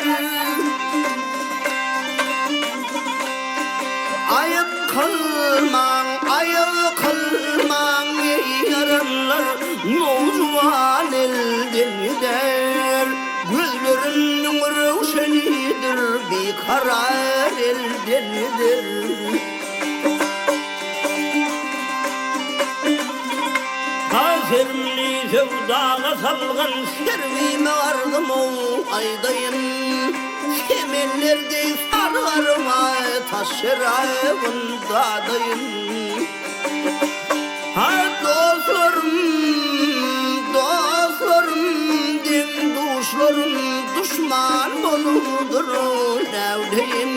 eder. Ayıp kılman, ayıp kılman yaranlar Nozuvan elden gider. Gözlerinin rövşenidir, bir karar eldendir. Hazırlı sevdağa salgan servime vardım o aydayım. Semellerde sarvarıma taşırağındadayım. Ha dostlarım, dostlarım, din duşlarım düşman boludur nevdeyim.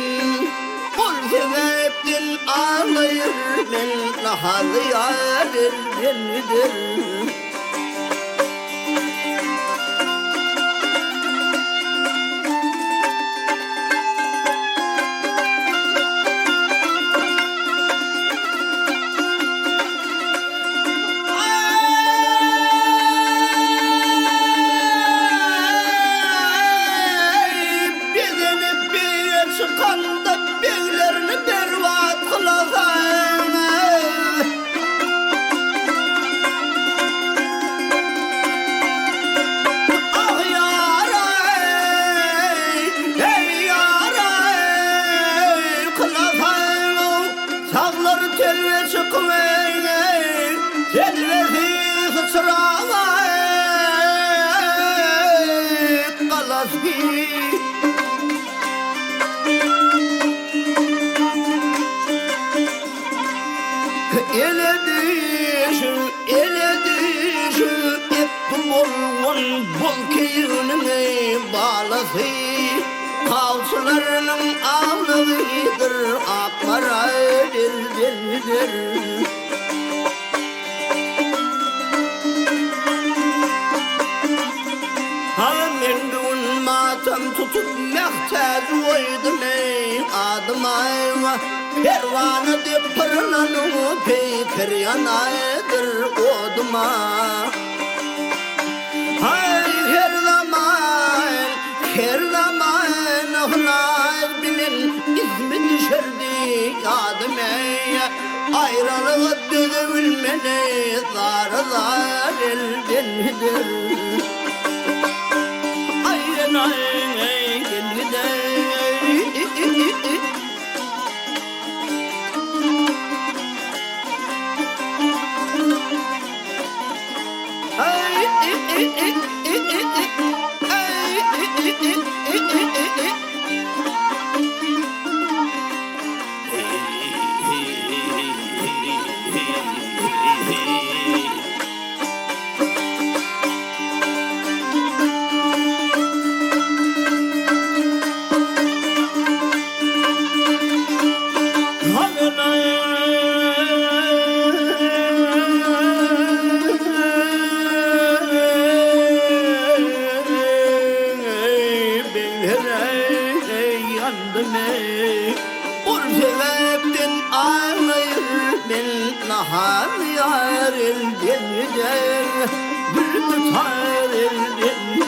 Ol sebepten ağlayır ben nahalı yarırdenlidir. Eledişi ettim olgun bol keyinine bağlası. Kavsularının ağlığıdır, akmara eldendir. Mendun matam tutup mehtaz oydum ey adıma. Pervanı dip pırlanı peykir yanaydır oduma. Hay her zaman ahlar bilin izmi düşerdi adım ey. Ayrılığı düzülmeni zarlar eldendir. Ol sebepten ağlayır ben nahar yar elden gider. Bir tutar elden